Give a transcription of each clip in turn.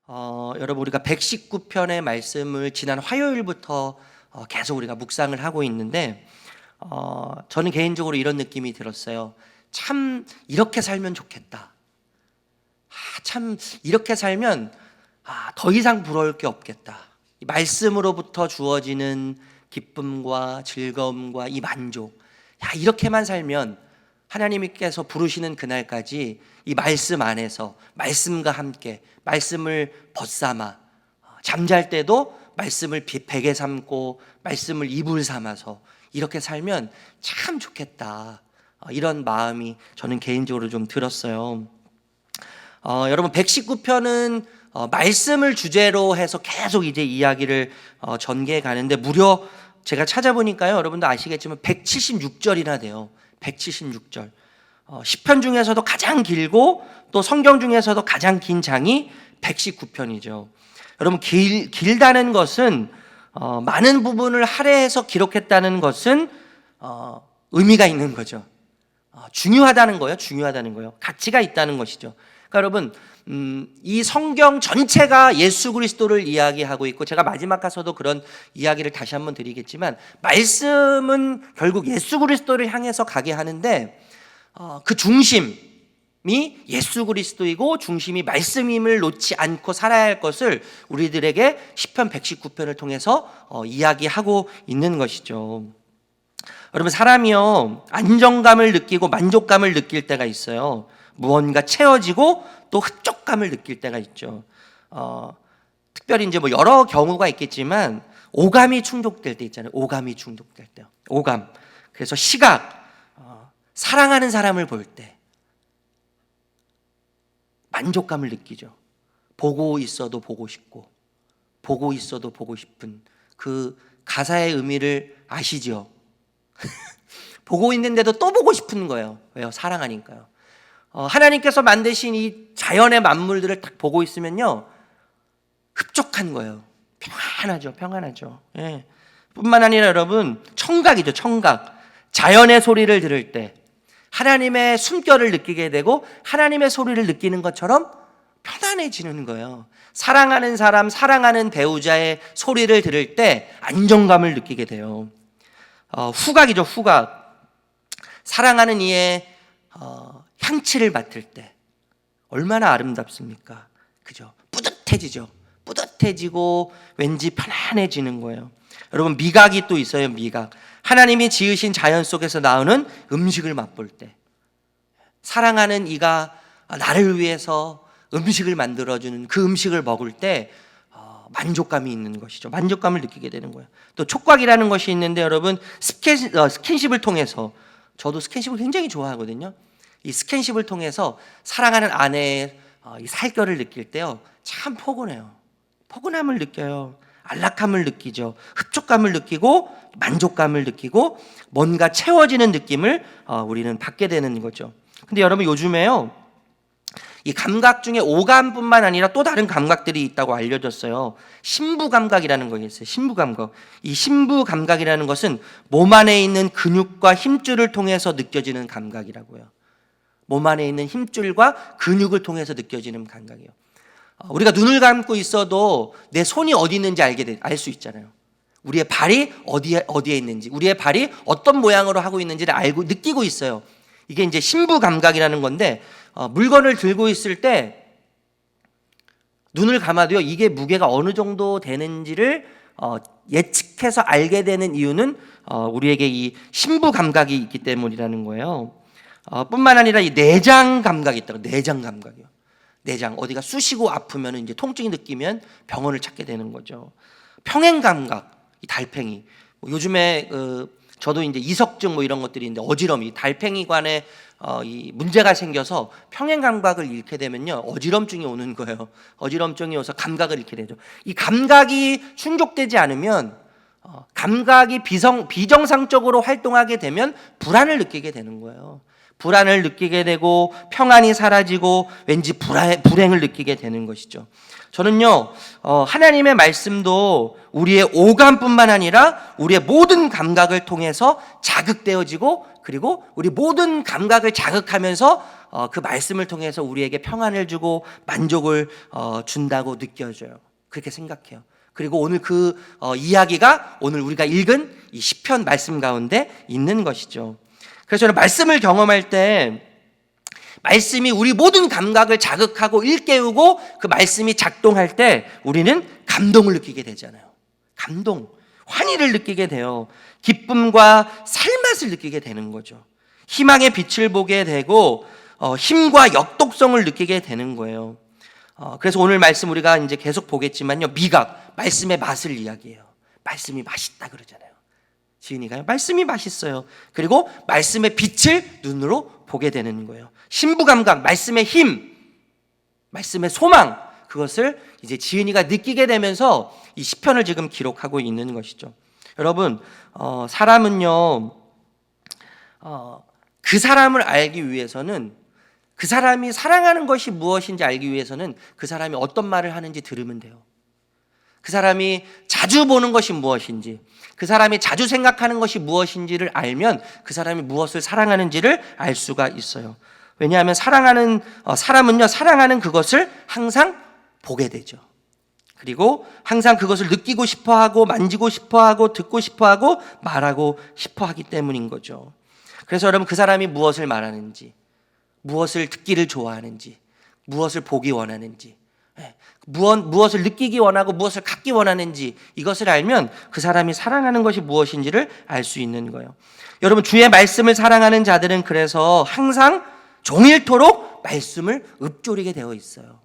여러분 우리가 119편의 말씀을 지난 화요일부터 계속 우리가 묵상을 하고 있는데 저는 개인적으로 이런 느낌이 들었어요. 참 이렇게 살면 좋겠다. 참 이렇게 살면 더 이상 부러울 게 없겠다. 이 말씀으로부터 주어지는 기쁨과 즐거움과 이 만족, 이렇게만 살면 하나님께서 부르시는 그날까지 이 말씀 안에서 말씀과 함께 말씀을 벗삼아 잠잘 때도 말씀을 베개 삼고 말씀을 이불 삼아서 이렇게 살면 참 좋겠다. 이런 마음이 저는 개인적으로 좀 들었어요. 여러분 119편은 말씀을 주제로 해서 계속 이제 이야기를 전개해 가는데 무려 제가 찾아보니까요, 여러분도 아시겠지만 176절이나 돼요. 176절. 시편 중에서도 가장 길고 또 성경 중에서도 가장 긴 장이 119편이죠. 여러분 길다는 것은 많은 부분을 할애해서 기록했다는 것은 의미가 있는 거죠. 중요하다는 거예요. 중요하다는 거예요. 가치가 있다는 것이죠. 그러니까 여러분 이 성경 전체가 예수 그리스도를 이야기하고 있고, 제가 마지막 가서도 그런 이야기를 다시 한번 드리겠지만 말씀은 결국 예수 그리스도를 향해서 가게 하는데 그 중심이 예수 그리스도이고 중심이 말씀임을 놓지 않고 살아야 할 것을 우리들에게 시편 119편을 통해서 이야기하고 있는 것이죠. 여러분 사람이요 안정감을 느끼고 만족감을 느낄 때가 있어요. 무언가 채워지고 또 흡족감을 느낄 때가 있죠. 특별히 이제 뭐 여러 경우가 있겠지만 오감이 충족될 때 있잖아요. 오감이 충족될 때. 오감. 그래서 시각, 사랑하는 사람을 볼 때 만족감을 느끼죠. 보고 있어도 보고 싶고, 보고 있어도 보고 싶은 그 가사의 의미를 아시죠? 보고 있는데도 또 보고 싶은 거예요. 왜요? 사랑하니까요. 하나님께서 만드신 이 자연의 만물들을 딱 보고 있으면요 흡족한 거예요. 평안하죠. 예. 뿐만 아니라 여러분 청각이죠. 청각. 자연의 소리를 들을 때 하나님의 숨결을 느끼게 되고 하나님의 소리를 느끼는 것처럼 편안해지는 거예요. 사랑하는 사람, 사랑하는 배우자의 소리를 들을 때 안정감을 느끼게 돼요. 후각이죠. 후각. 사랑하는 이의 향취를 맡을 때 얼마나 아름답습니까? 그죠? 뿌듯해지죠. 뿌듯해지고 왠지 편안해지는 거예요. 여러분 미각이 또 있어요. 미각. 하나님이 지으신 자연 속에서 나오는 음식을 맛볼 때, 사랑하는 이가 나를 위해서 음식을 만들어주는 그 음식을 먹을 때 만족감이 있는 것이죠. 만족감을 느끼게 되는 거예요. 또 촉각이라는 것이 있는데 여러분 스킨십을 통해서, 저도 스킨십을 굉장히 좋아하거든요. 이 스킨십을 통해서 사랑하는 아내의 이 살결을 느낄 때요 참 포근해요. 포근함을 느껴요. 안락함을 느끼죠. 흡족감을 느끼고 만족감을 느끼고 뭔가 채워지는 느낌을 우리는 받게 되는 거죠. 근데 여러분 요즘에요 이 감각 중에 오감뿐만 아니라 또 다른 감각들이 있다고 알려졌어요. 신부감각이라는 것이 있어요. 신부감각. 이 신부감각이라는 것은 몸 안에 있는 근육과 힘줄을 통해서 느껴지는 감각이라고요. 몸 안에 있는 힘줄과 근육을 통해서 느껴지는 감각이에요. 우리가 눈을 감고 있어도 내 손이 어디 있는지 알 수 있잖아요. 우리의 발이 어디에 있는지, 우리의 발이 어떤 모양으로 하고 있는지를 알고 느끼고 있어요. 이게 이제 신부 감각이라는 건데 물건을 들고 있을 때 눈을 감아도요 이게 무게가 어느 정도 되는지를 예측해서 알게 되는 이유는 우리에게 이 신부 감각이 있기 때문이라는 거예요. 뿐만 아니라 이 내장 감각이 있다고. 내장 감각이요. 내장 어디가 쑤시고 아프면 이제 통증이 느끼면 병원을 찾게 되는 거죠. 평행 감각, 이 달팽이. 요즘에 저도 이제 이석증 뭐 이런 것들이 있는데 어지럼이 달팽이관에 이 문제가 생겨서 평행 감각을 잃게 되면요 어지럼증이 오는 거예요. 어지럼증이 와서 감각을 잃게 되죠. 이 감각이 충족되지 않으면 감각이 비정상적으로 활동하게 되면 불안을 느끼게 되는 거예요. 불안을 느끼게 되고 평안이 사라지고 왠지 불행을 느끼게 되는 것이죠. 저는요, 하나님의 말씀도 우리의 오감뿐만 아니라 우리의 모든 감각을 통해서 자극되어지고, 그리고 우리 모든 감각을 자극하면서 그 말씀을 통해서 우리에게 평안을 주고 만족을 준다고 느껴져요. 그렇게 생각해요. 그리고 오늘 그 이야기가 오늘 우리가 읽은 이 시편 말씀 가운데 있는 것이죠. 그래서 저는 말씀을 경험할 때 말씀이 우리 모든 감각을 자극하고 일깨우고 그 말씀이 작동할 때 우리는 감동을 느끼게 되잖아요. 감동, 환희를 느끼게 돼요. 기쁨과 살맛을 느끼게 되는 거죠. 희망의 빛을 보게 되고 힘과 역독성을 느끼게 되는 거예요. 그래서 오늘 말씀 우리가 이제 계속 보겠지만요, 미각, 말씀의 맛을 이야기해요. 말씀이 맛있다 그러잖아요. 지은이가요, 말씀이 맛있어요. 그리고 말씀의 빛을 눈으로 보게 되는 거예요. 신부감각, 말씀의 힘, 말씀의 소망, 그것을 이제 지은이가 느끼게 되면서 이 시편을 지금 기록하고 있는 것이죠. 여러분, 사람은요, 그 사람을 알기 위해서는, 그 사람이 사랑하는 것이 무엇인지 알기 위해서는 그 사람이 어떤 말을 하는지 들으면 돼요. 그 사람이 자주 보는 것이 무엇인지, 그 사람이 자주 생각하는 것이 무엇인지를 알면 그 사람이 무엇을 사랑하는지를 알 수가 있어요. 왜냐하면 사람은요, 사랑하는 그것을 항상 보게 되죠. 그리고 항상 그것을 느끼고 싶어 하고, 만지고 싶어 하고, 듣고 싶어 하고, 말하고 싶어 하기 때문인 거죠. 그래서 여러분, 그 사람이 무엇을 말하는지, 무엇을 듣기를 좋아하는지, 무엇을 보기 원하는지, 무엇을 느끼기 원하고 무엇을 갖기 원하는지, 이것을 알면 그 사람이 사랑하는 것이 무엇인지를 알 수 있는 거예요. 여러분, 주의 말씀을 사랑하는 자들은 그래서 항상 종일토록 말씀을 읊조리게 되어 있어요.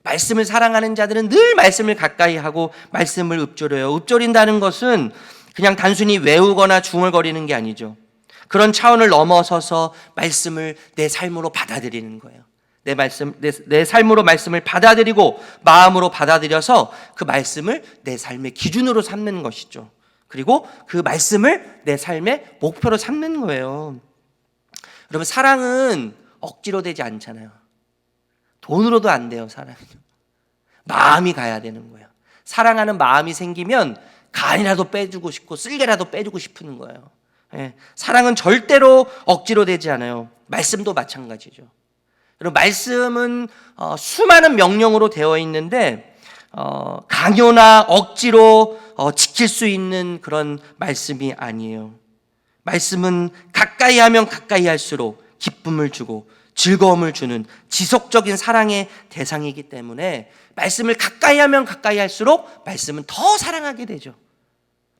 말씀을 사랑하는 자들은 늘 말씀을 가까이 하고 말씀을 읊조려요. 읊조린다는 것은 그냥 단순히 외우거나 중얼거리는 게 아니죠. 그런 차원을 넘어서서 말씀을 내 삶으로 받아들이는 거예요. 내 삶으로 말씀을 받아들이고 마음으로 받아들여서 그 말씀을 내 삶의 기준으로 삼는 것이죠. 그리고 그 말씀을 내 삶의 목표로 삼는 거예요. 여러분, 사랑은 억지로 되지 않잖아요. 돈으로도 안 돼요, 사랑은. 마음이 가야 되는 거예요. 사랑하는 마음이 생기면 간이라도 빼주고 싶고 쓸개라도 빼주고 싶은 거예요. 사랑은 절대로 억지로 되지 않아요. 말씀도 마찬가지죠. 여러분, 말씀은 수많은 명령으로 되어 있는데 강요나 억지로 지킬 수 있는 그런 말씀이 아니에요. 말씀은 가까이 하면 가까이 할수록 기쁨을 주고 즐거움을 주는 지속적인 사랑의 대상이기 때문에 말씀을 가까이 하면 가까이 할수록 말씀은 더 사랑하게 되죠.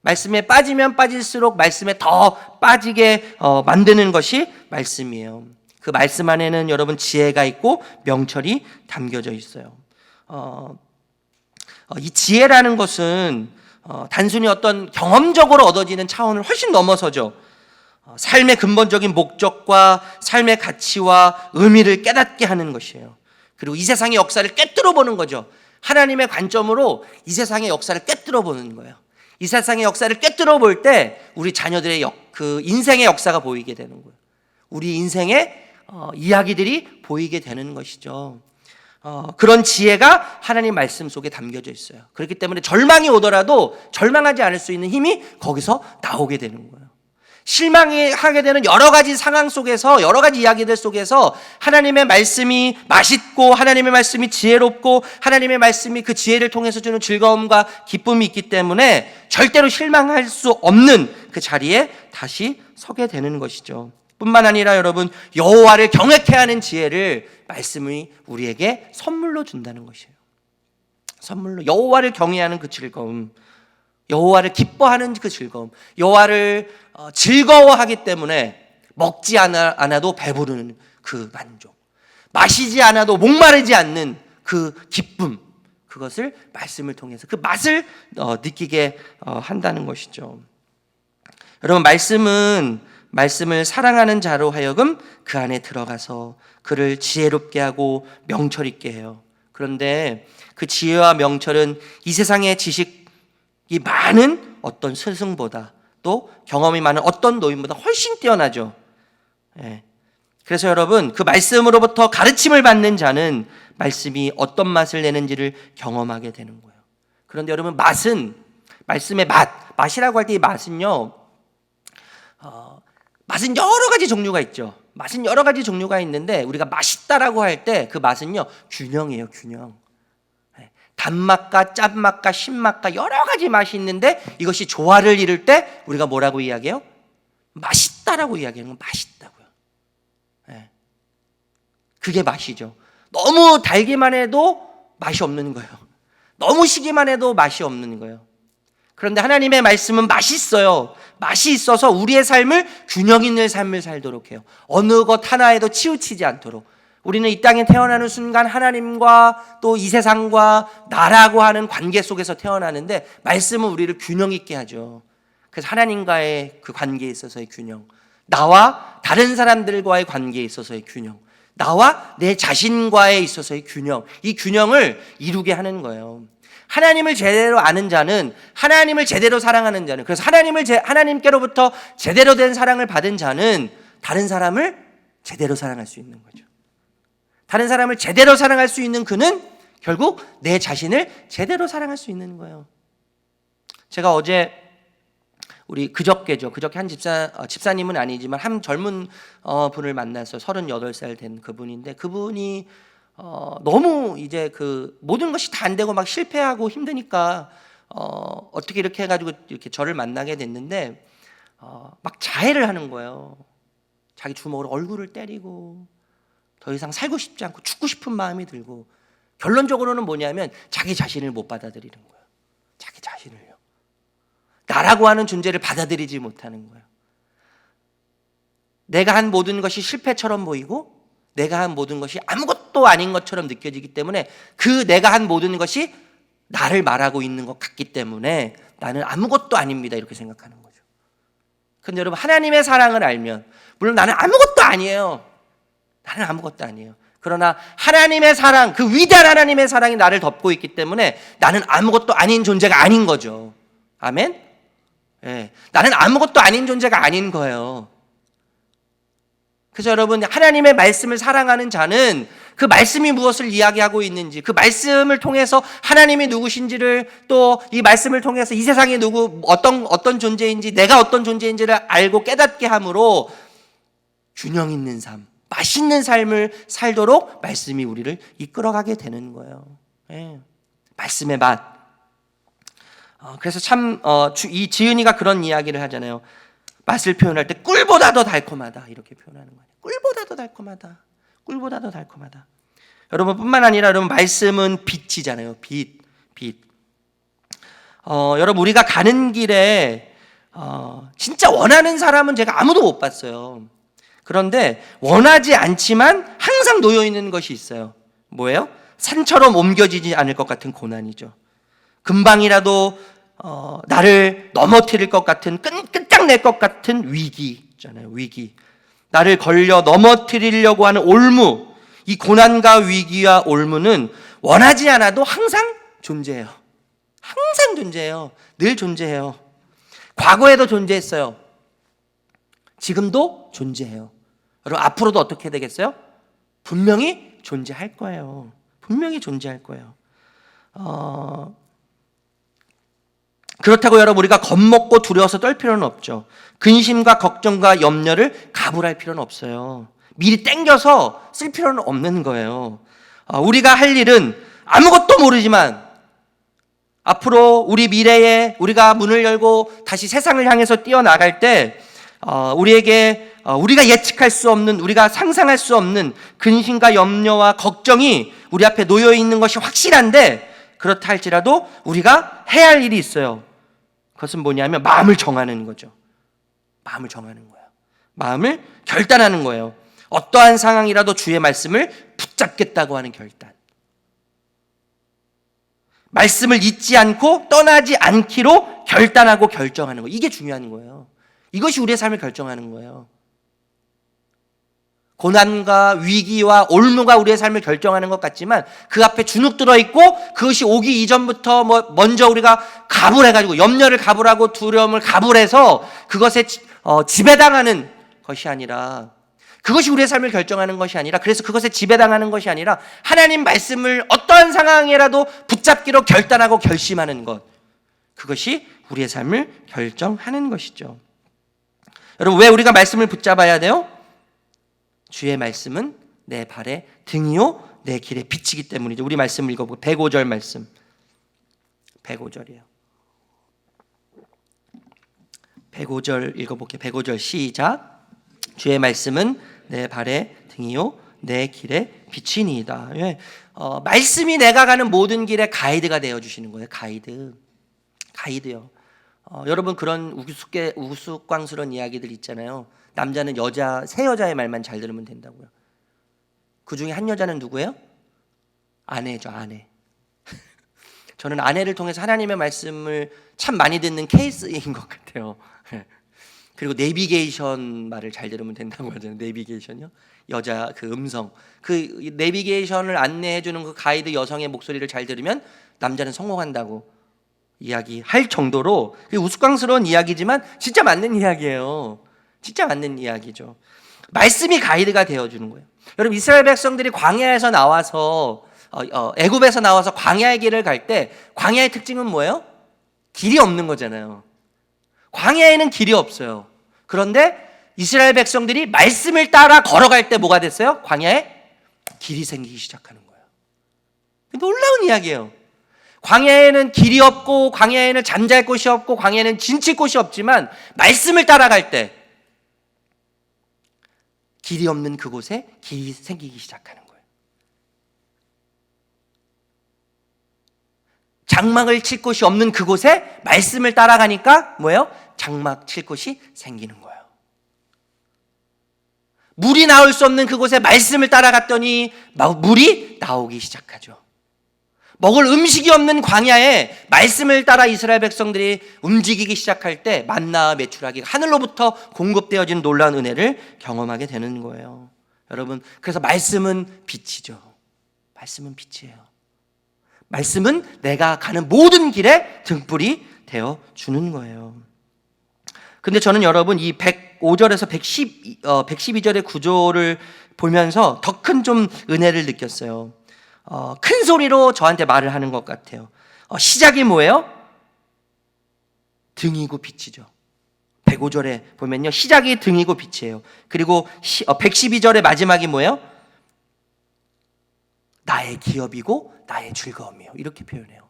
말씀에 빠지면 빠질수록 말씀에 더 빠지게 만드는 것이 말씀이에요. 그 말씀 안에는 여러분 지혜가 있고 명철이 담겨져 있어요. 이 지혜라는 것은 단순히 어떤 경험적으로 얻어지는 차원을 훨씬 넘어서죠. 삶의 근본적인 목적과 삶의 가치와 의미를 깨닫게 하는 것이에요. 그리고 이 세상의 역사를 꿰뚫어 보는 거죠. 하나님의 관점으로 이 세상의 역사를 꿰뚫어 보는 거예요. 이 세상의 역사를 꿰뚫어 볼 때 우리 자녀들의 그 인생의 역사가 보이게 되는 거예요. 우리 인생의 이야기들이 보이게 되는 것이죠. 그런 지혜가 하나님 말씀 속에 담겨져 있어요. 그렇기 때문에 절망이 오더라도 절망하지 않을 수 있는 힘이 거기서 나오게 되는 거예요. 실망하게 되는 여러 가지 상황 속에서, 여러 가지 이야기들 속에서 하나님의 말씀이 맛있고 하나님의 말씀이 지혜롭고 하나님의 말씀이 그 지혜를 통해서 주는 즐거움과 기쁨이 있기 때문에 절대로 실망할 수 없는 그 자리에 다시 서게 되는 것이죠. 뿐만 아니라 여러분, 여호와를 경외케 하는 지혜를 말씀이 우리에게 선물로 준다는 것이에요. 선물로 여호와를 경외하는 그 즐거움, 여호와를 기뻐하는 그 즐거움, 여호와를 즐거워하기 때문에 먹지 않아도 배부르는 그 만족, 마시지 않아도 목마르지 않는 그 기쁨, 그것을 말씀을 통해서 그 맛을 느끼게 한다는 것이죠. 여러분, 말씀을 사랑하는 자로 하여금 그 안에 들어가서 그를 지혜롭게 하고 명철 있게 해요. 그런데 그 지혜와 명철은 이 세상의 지식이 많은 어떤 스승보다, 또 경험이 많은 어떤 노인보다 훨씬 뛰어나죠. 그래서 여러분, 그 말씀으로부터 가르침을 받는 자는 말씀이 어떤 맛을 내는지를 경험하게 되는 거예요. 그런데 여러분, 말씀의 맛이라고 할 때 이 맛은요, 맛은 여러 가지 종류가 있죠. 맛은 여러 가지 종류가 있는데 우리가 맛있다라고 할 때 그 맛은요, 균형이에요, 균형. 단맛과 짠맛과 신맛과 여러 가지 맛이 있는데 이것이 조화를 이룰 때 우리가 뭐라고 이야기해요? 맛있다라고 이야기하는 건 맛있다고요. 그게 맛이죠. 너무 달기만 해도 맛이 없는 거예요. 너무 시기만 해도 맛이 없는 거예요. 그런데 하나님의 말씀은 맛있어요. 맛이 있어서 우리의 삶을 균형 있는 삶을 살도록 해요. 어느 것 하나에도 치우치지 않도록. 우리는 이 땅에 태어나는 순간 하나님과 또 이 세상과 나라고 하는 관계 속에서 태어나는데 말씀은 우리를 균형 있게 하죠. 그래서 하나님과의 그 관계에 있어서의 균형, 나와 다른 사람들과의 관계에 있어서의 균형, 나와 내 자신과에 있어서의 균형, 이 균형을 이루게 하는 거예요. 하나님을 제대로 아는 자는, 하나님을 제대로 사랑하는 자는, 그래서 하나님께로부터 제대로 된 사랑을 받은 자는 다른 사람을 제대로 사랑할 수 있는 거죠. 다른 사람을 제대로 사랑할 수 있는 그는 결국 내 자신을 제대로 사랑할 수 있는 거예요. 제가 어제 그저께 한 집사님은 아니지만 한 젊은 분을 만나서 38살 된 그분인데, 그분이 너무 이제 모든 것이 다 안 되고 막 실패하고 힘드니까 어떻게 이렇게 해가지고 이렇게 저를 만나게 됐는데, 막 자해를 하는 거예요. 자기 주먹으로 얼굴을 때리고 더 이상 살고 싶지 않고 죽고 싶은 마음이 들고, 결론적으로는 뭐냐면 자기 자신을 못 받아들이는 거예요. 자기 자신을요. 나라고 하는 존재를 받아들이지 못하는 거예요. 내가 한 모든 것이 실패처럼 보이고 내가 한 모든 것이 아무것도 아닌 것처럼 느껴지기 때문에, 그 내가 한 모든 것이 나를 말하고 있는 것 같기 때문에 나는 아무것도 아닙니다, 이렇게 생각하는 거죠. 그런데 여러분, 하나님의 사랑을 알면, 물론 나는 아무것도 아니에요. 나는 아무것도 아니에요. 그러나 하나님의 사랑, 그 위대한 하나님의 사랑이 나를 덮고 있기 때문에 나는 아무것도 아닌 존재가 아닌 거죠. 아멘? 예, 나는 아무것도 아닌 존재가 아닌 거예요. 그래서 여러분, 하나님의 말씀을 사랑하는 자는 그 말씀이 무엇을 이야기하고 있는지, 그 말씀을 통해서 하나님이 누구신지를, 또 이 말씀을 통해서 이 세상에 어떤 존재인지, 내가 어떤 존재인지를 알고 깨닫게 함으로 균형 있는 삶, 맛있는 삶을 살도록 말씀이 우리를 이끌어가게 되는 거예요. 예. 말씀의 맛. 그래서 참 이 지은이가 그런 이야기를 하잖아요. 맛을 표현할 때 꿀보다 더 달콤하다, 이렇게 표현하는 거예요. 꿀보다 더 달콤하다. 꿀보다 더 달콤하다. 여러분, 뿐만 아니라 여러분, 말씀은 빛이잖아요. 빛. 여러분, 우리가 가는 길에 진짜 원하는 사람은 제가 아무도 못 봤어요. 그런데 원하지 않지만 항상 놓여 있는 것이 있어요. 뭐예요? 산처럼 옮겨지지 않을 것 같은 고난이죠. 금방이라도 나를 넘어뜨릴 것 같은, 끝장낼 것 같은 위기 있잖아요. 위기. 나를 걸려 넘어뜨리려고 하는 올무. 이 고난과 위기와 올무는 원하지 않아도 항상 존재해요. 항상 존재해요. 늘 존재해요. 과거에도 존재했어요. 지금도 존재해요. 여러분, 앞으로도 어떻게 되겠어요? 분명히 존재할 거예요. 분명히 존재할 거예요. 그렇다고 여러분, 우리가 겁먹고 두려워서 떨 필요는 없죠. 근심과 걱정과 염려를 가불할 필요는 없어요. 미리 땡겨서 쓸 필요는 없는 거예요. 우리가 할 일은 아무것도 모르지만 앞으로 우리 미래에 우리가 문을 열고 다시 세상을 향해서 뛰어나갈 때 우리가 예측할 수 없는, 우리가 상상할 수 없는 근심과 염려와 걱정이 우리 앞에 놓여 있는 것이 확실한데, 그렇다 할지라도 우리가 해야 할 일이 있어요. 그것은 뭐냐면 마음을 정하는 거죠. 마음을 정하는 거예요. 마음을 결단하는 거예요. 어떠한 상황이라도 주의 말씀을 붙잡겠다고 하는 결단. 말씀을 잊지 않고 떠나지 않기로 결단하고 결정하는 거예요. 이게 중요한 거예요. 이것이 우리의 삶을 결정하는 거예요. 고난과 위기와 올무가 우리의 삶을 결정하는 것 같지만 그 앞에 주눅 들어있고, 그것이 오기 이전부터 먼저 우리가 가불해가지고 염려를 가불하고 두려움을 가불해서 그것에 지배당하는 것이 아니라, 그것이 우리의 삶을 결정하는 것이 아니라, 그래서 그것에 지배당하는 것이 아니라 하나님 말씀을 어떠한 상황이라도 붙잡기로 결단하고 결심하는 것, 그것이 우리의 삶을 결정하는 것이죠. 여러분, 왜 우리가 말씀을 붙잡아야 돼요? 주의 말씀은 내 발의 등이요 내 길의 빛이기 때문이죠. 우리 말씀 읽어보고 105절 말씀, 105절이에요. 105절 읽어볼게요. 105절 시작. 주의 말씀은 내 발의 등이요 내 길의 빛이니이다. 말씀이 내가 가는 모든 길에 가이드가 되어주시는 거예요. 가이드요. 여러분, 그런 우스꽝스러운 이야기들 있잖아요. 남자는 새 여자의 말만 잘 들으면 된다고요. 그 중에 한 여자는 누구예요? 아내죠, 아내. 저는 아내를 통해서 하나님의 말씀을 참 많이 듣는 케이스인 것 같아요. 그리고 내비게이션 말을 잘 들으면 된다고 하잖아요. 내비게이션이요? 여자 그 음성, 그 내비게이션을 안내해주는 그 가이드 여성의 목소리를 잘 들으면 남자는 성공한다고 이야기할 정도로, 우스꽝스러운 이야기지만 진짜 맞는 이야기예요. 진짜 맞는 이야기죠. 말씀이 가이드가 되어주는 거예요. 여러분, 이스라엘 백성들이 광야에서 나와서 애굽에서 나와서 광야의 길을 갈 때 광야의 특징은 뭐예요? 길이 없는 거잖아요. 광야에는 길이 없어요. 그런데 이스라엘 백성들이 말씀을 따라 걸어갈 때 뭐가 됐어요? 광야에 길이 생기기 시작하는 거예요. 놀라운 이야기예요. 광야에는 길이 없고, 광야에는 잠잘 곳이 없고, 광야에는 진칠 곳이 없지만 말씀을 따라갈 때 길이 없는 그곳에 길이 생기기 시작하는 거예요. 장막을 칠 곳이 없는 그곳에 말씀을 따라가니까 뭐예요? 장막 칠 곳이 생기는 거예요. 물이 나올 수 없는 그곳에 말씀을 따라갔더니 물이 나오기 시작하죠. 먹을 음식이 없는 광야에 말씀을 따라 이스라엘 백성들이 움직이기 시작할 때 만나와 메추라기가 하늘로부터 공급되어지는 놀라운 은혜를 경험하게 되는 거예요. 여러분, 그래서 말씀은 빛이죠. 말씀은 빛이에요. 말씀은 내가 가는 모든 길에 등불이 되어 주는 거예요. 근데 저는 여러분, 이 105절에서 112절의 구조를 보면서 더 큰 좀 은혜를 느꼈어요. 큰 소리로 저한테 말을 하는 것 같아요. 시작이 뭐예요? 등이고 빛이죠. 105절에 보면요, 시작이 등이고 빛이에요. 그리고 112절의 마지막이 뭐예요? 나의 기업이고 나의 즐거움이에요. 이렇게 표현해요.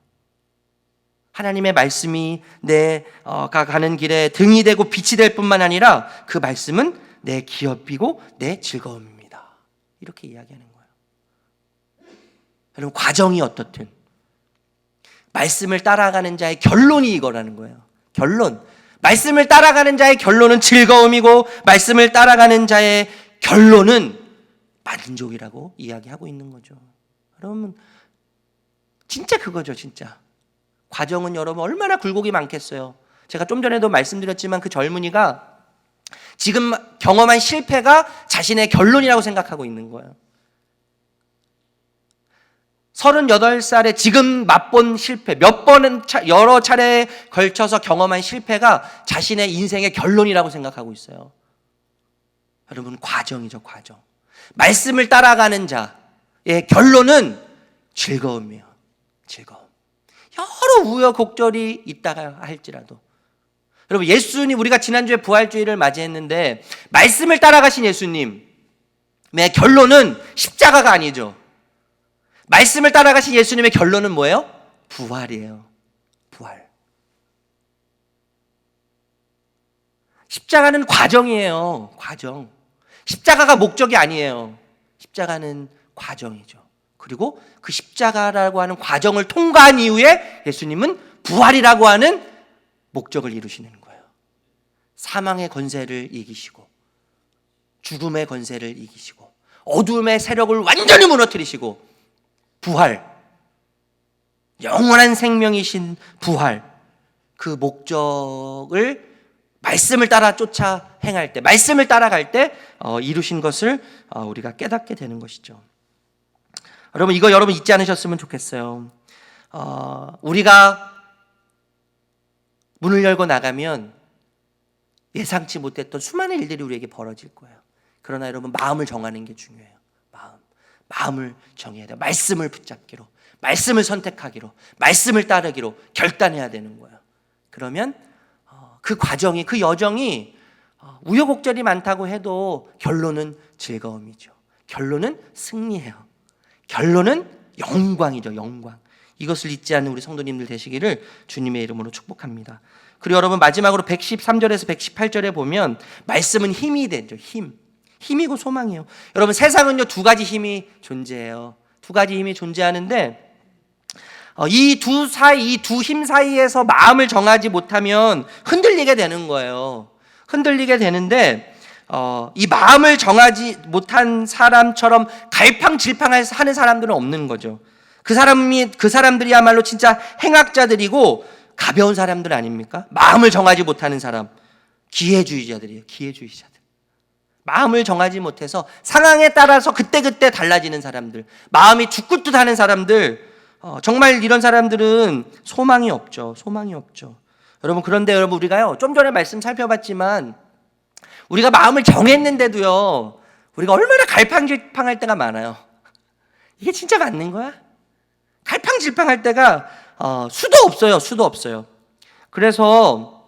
하나님의 말씀이 내가 가는 길에 등이 되고 빛이 될 뿐만 아니라 그 말씀은 내 기업이고 내 즐거움입니다. 이렇게 이야기하는 거예요. 여러분, 과정이 어떻든 말씀을 따라가는 자의 결론이 이거라는 거예요. 결론. 말씀을 따라가는 자의 결론은 즐거움이고, 말씀을 따라가는 자의 결론은 만족이라고 이야기하고 있는 거죠. 여러분, 진짜 그거죠. 진짜 과정은 여러분 얼마나 굴곡이 많겠어요. 제가 좀 전에도 말씀드렸지만 그 젊은이가 지금 경험한 실패가 자신의 결론이라고 생각하고 있는 거예요. 38살에 지금 맛본 실패, 여러 차례에 걸쳐서 경험한 실패가 자신의 인생의 결론이라고 생각하고 있어요. 여러분, 과정이죠, 과정. 말씀을 따라가는 자의 결론은 즐거움이에요. 즐거움. 여러 우여곡절이 있다가 할지라도. 여러분, 예수님, 우리가 지난주에 부활주의를 맞이했는데 말씀을 따라가신 예수님의 결론은 십자가가 아니죠. 말씀을 따라가신 예수님의 결론은 뭐예요? 부활이에요. 부활. 십자가는 과정이에요. 과정. 십자가가 목적이 아니에요. 십자가는 과정이죠. 그리고 그 십자가라고 하는 과정을 통과한 이후에 예수님은 부활이라고 하는 목적을 이루시는 거예요. 사망의 권세를 이기시고, 죽음의 권세를 이기시고, 어둠의 세력을 완전히 무너뜨리시고, 부활, 영원한 생명이신 부활, 그 목적을 말씀을 따라 쫓아 행할 때, 말씀을 따라갈 때 이루신 것을 우리가 깨닫게 되는 것이죠. 여러분, 이거 여러분 잊지 않으셨으면 좋겠어요. 우리가 문을 열고 나가면 예상치 못했던 수많은 일들이 우리에게 벌어질 거예요. 그러나 여러분 마음을 정하는 게 중요해요. 마음을 정해야 돼요. 말씀을 붙잡기로, 말씀을 선택하기로, 말씀을 따르기로 결단해야 되는 거예요. 그러면 그 과정이, 그 여정이 우여곡절이 많다고 해도 결론은 즐거움이죠. 결론은 승리해요. 결론은 영광이죠. 영광. 이것을 잊지 않는 우리 성도님들 되시기를 주님의 이름으로 축복합니다. 그리고 여러분 마지막으로 113절에서 118절에 보면 말씀은 힘이 되죠. 힘이고 소망이에요. 여러분 세상은요 두 가지 힘이 존재해요. 두 가지 힘이 존재하는데 이 두 힘 사이에서 마음을 정하지 못하면 흔들리게 되는 거예요. 흔들리게 되는데 이 마음을 정하지 못한 사람처럼 갈팡질팡하는 사람들은 없는 거죠. 그 사람들이야말로 진짜 행악자들이고 가벼운 사람들 아닙니까? 마음을 정하지 못하는 사람, 기회주의자들이에요. 기회주의자들. 마음을 정하지 못해서 상황에 따라서 그때그때 달라지는 사람들, 마음이 죽굿듯하는 사람들, 정말 이런 사람들은 소망이 없죠. 소망이 없죠. 여러분 그런데 여러분 우리가요 좀 전에 말씀 살펴봤지만 우리가 마음을 정했는데도요 우리가 얼마나 갈팡질팡할 때가 많아요. 이게 진짜 맞는 거야? 갈팡질팡할 때가 수도 없어요. 그래서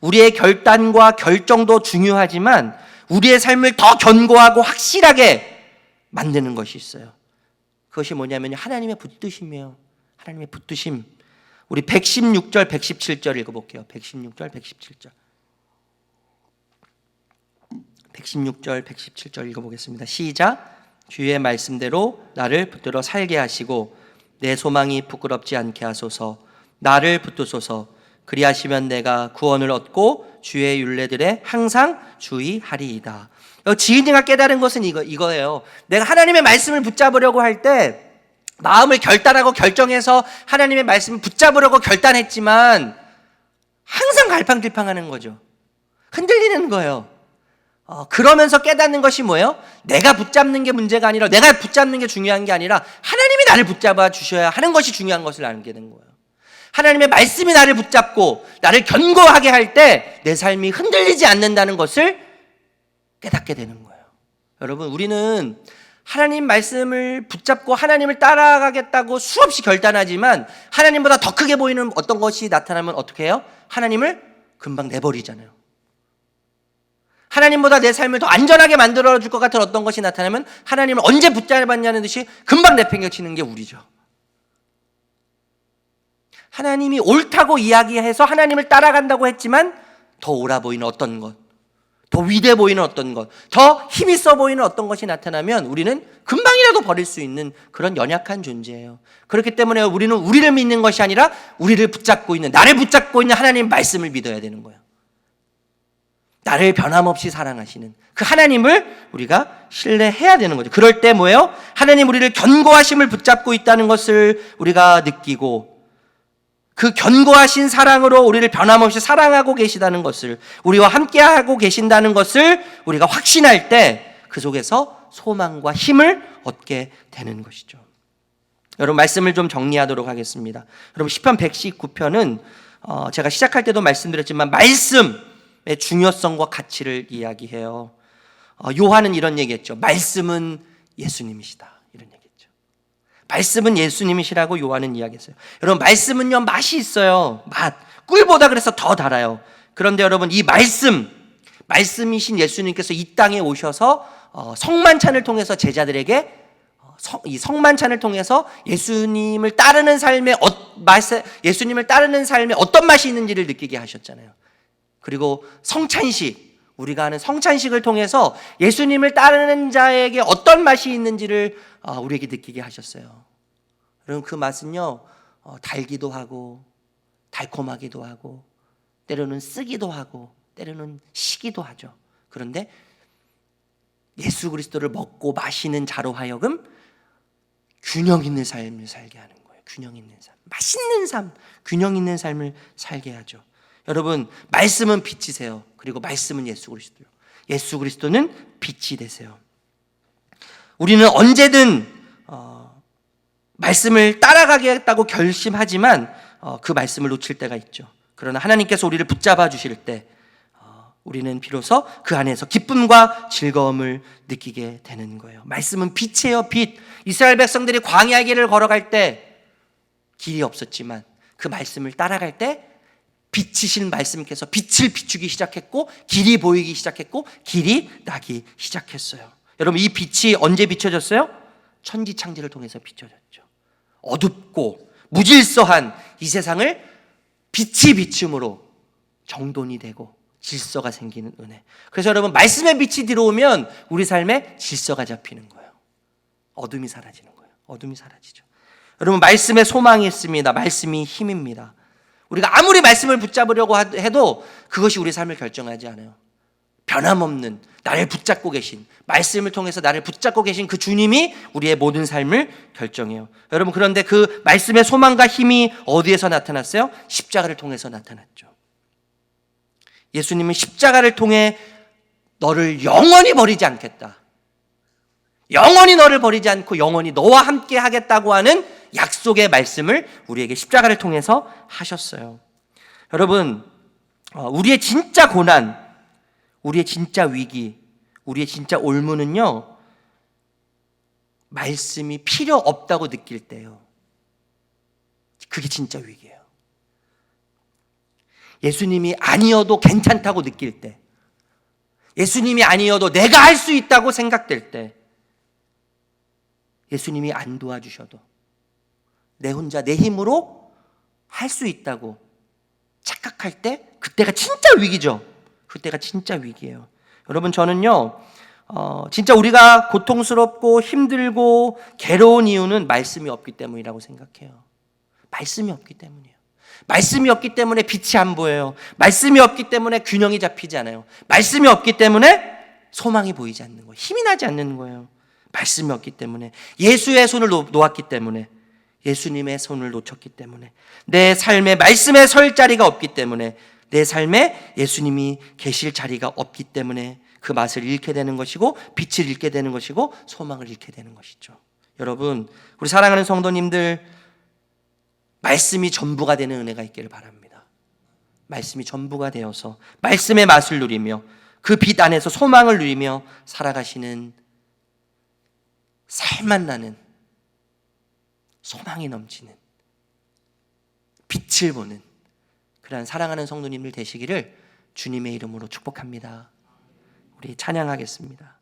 우리의 결단과 결정도 중요하지만 우리의 삶을 더 견고하고 확실하게 만드는 것이 있어요. 그것이 뭐냐면 하나님의 붙드심이에요. 하나님의 붙드심. 우리 116절, 117절 읽어볼게요. 116절, 117절. 116절, 117절 읽어보겠습니다. 시작. 주의 말씀대로 나를 붙들어 살게 하시고 내 소망이 부끄럽지 않게 하소서. 나를 붙드소서. 그리하시면 내가 구원을 얻고 주의 율례들에 항상 주의하리이다. 지은이가 깨달은 것은 이거예요. 내가 하나님의 말씀을 붙잡으려고 할 때 마음을 결단하고 결정해서 하나님의 말씀을 붙잡으려고 결단했지만 항상 갈팡질팡하는 거죠. 흔들리는 거예요. 그러면서 깨닫는 것이 뭐예요? 내가 붙잡는 게 문제가 아니라, 내가 붙잡는 게 중요한 게 아니라 하나님이 나를 붙잡아 주셔야 하는 것이 중요한 것을 알게 된 거예요. 하나님의 말씀이 나를 붙잡고 나를 견고하게 할 때 내 삶이 흔들리지 않는다는 것을 깨닫게 되는 거예요. 여러분 우리는 하나님 말씀을 붙잡고 하나님을 따라가겠다고 수없이 결단하지만 하나님보다 더 크게 보이는 어떤 것이 나타나면 어떻게 해요? 하나님을 금방 내버리잖아요. 하나님보다 내 삶을 더 안전하게 만들어줄 것 같은 어떤 것이 나타나면 하나님을 언제 붙잡았냐는 듯이 금방 내팽개치는 게 우리죠. 하나님이 옳다고 이야기해서 하나님을 따라간다고 했지만 더 옳아 보이는 어떤 것, 더 위대해 보이는 어떤 것, 더 힘있어 보이는 어떤 것이 나타나면 우리는 금방이라도 버릴 수 있는 그런 연약한 존재예요. 그렇기 때문에 우리는 우리를 믿는 것이 아니라 우리를 붙잡고 있는, 나를 붙잡고 있는 하나님 말씀을 믿어야 되는 거예요. 나를 변함없이 사랑하시는 그 하나님을 우리가 신뢰해야 되는 거죠. 그럴 때 뭐예요? 하나님 우리를 견고하심을 붙잡고 있다는 것을 우리가 느끼고 그 견고하신 사랑으로 우리를 변함없이 사랑하고 계시다는 것을, 우리와 함께하고 계신다는 것을 우리가 확신할 때 그 속에서 소망과 힘을 얻게 되는 것이죠. 여러분 말씀을 좀 정리하도록 하겠습니다. 여러분 시편 119편은 제가 시작할 때도 말씀드렸지만 말씀의 중요성과 가치를 이야기해요. 요한은 이런 얘기했죠. 말씀은 예수님이시다. 이런 얘기했죠. 말씀은 예수님이시라고 요한은 이야기했어요. 여러분 말씀은요 맛이 있어요. 맛. 꿀보다 그래서 더 달아요. 그런데 여러분 이 말씀이신 예수님께서 이 땅에 오셔서 성만찬을 통해서 제자들에게 이 성만찬을 통해서 예수님을 따르는 삶에 어떤 맛이 있는지를 느끼게 하셨잖아요. 그리고 성찬식, 우리가 하는 성찬식을 통해서 예수님을 따르는 자에게 어떤 맛이 있는지를 우리에게 느끼게 하셨어요. 여러분 그 맛은요 달기도 하고 달콤하기도 하고 때로는 쓰기도 하고 때로는 시기도 하죠. 그런데 예수 그리스도를 먹고 마시는 자로 하여금 균형 있는 삶을 살게 하는 거예요. 균형 있는 삶, 맛있는 삶, 균형 있는 삶을 살게 하죠. 여러분 말씀은 빛이세요. 그리고 말씀은 예수 그리스도요. 예수 그리스도는 빛이 되세요. 우리는 언제든 말씀을 따라가겠다고 결심하지만 그 말씀을 놓칠 때가 있죠. 그러나 하나님께서 우리를 붙잡아 주실 때 우리는 비로소 그 안에서 기쁨과 즐거움을 느끼게 되는 거예요. 말씀은 빛이에요, 빛. 이스라엘 백성들이 광야 길을 걸어갈 때 길이 없었지만 그 말씀을 따라갈 때 빛이신 말씀께서 빛을 비추기 시작했고 길이 보이기 시작했고 길이 나기 시작했어요. 여러분, 이 빛이 언제 비춰졌어요? 천지창조를 통해서 비춰졌죠. 어둡고 무질서한 이 세상을 빛이 비춤으로 정돈이 되고 질서가 생기는 은혜. 그래서 여러분, 말씀의 빛이 들어오면 우리 삶에 질서가 잡히는 거예요. 어둠이 사라지는 거예요. 어둠이 사라지죠. 여러분, 말씀에 소망이 있습니다. 말씀이 힘입니다. 우리가 아무리 말씀을 붙잡으려고 해도 그것이 우리 삶을 결정하지 않아요. 변함없는 나를 붙잡고 계신, 말씀을 통해서 나를 붙잡고 계신 그 주님이 우리의 모든 삶을 결정해요. 여러분, 그런데 그 말씀의 소망과 힘이 어디에서 나타났어요? 십자가를 통해서 나타났죠. 예수님은 십자가를 통해 너를 영원히 버리지 않겠다, 영원히 너를 버리지 않고 영원히 너와 함께 하겠다고 하는 약속의 말씀을 우리에게 십자가를 통해서 하셨어요. 여러분, 우리의 진짜 고난, 우리의 진짜 위기, 우리의 진짜 올무는요, 말씀이 필요 없다고 느낄 때요. 그게 진짜 위기예요. 예수님이 아니어도 괜찮다고 느낄 때, 예수님이 아니어도 내가 할 수 있다고 생각될 때, 예수님이 안 도와주셔도 내 혼자 내 힘으로 할 수 있다고 착각할 때, 그때가 진짜 위기죠. 그때가 진짜 위기예요. 여러분, 저는요, 진짜 우리가 고통스럽고 힘들고 괴로운 이유는 말씀이 없기 때문이라고 생각해요. 말씀이 없기 때문이에요. 말씀이 없기 때문에 빛이 안 보여요. 말씀이 없기 때문에 균형이 잡히지 않아요. 말씀이 없기 때문에 소망이 보이지 않는 거예요. 힘이 나지 않는 거예요. 말씀이 없기 때문에, 예수의 손을 놓았기 때문에, 예수님의 손을 놓쳤기 때문에, 내 삶에 말씀에 설 자리가 없기 때문에, 내 삶에 예수님이 계실 자리가 없기 때문에 그 맛을 잃게 되는 것이고, 빛을 잃게 되는 것이고, 소망을 잃게 되는 것이죠. 여러분, 우리 사랑하는 성도님들, 말씀이 전부가 되는 은혜가 있기를 바랍니다. 말씀이 전부가 되어서 말씀의 맛을 누리며 그 빛 안에서 소망을 누리며 살아가시는, 살만 나는, 소망이 넘치는, 빛을 보는 그러한 사랑하는 성도님들 되시기를 주님의 이름으로 축복합니다. 우리 찬양하겠습니다.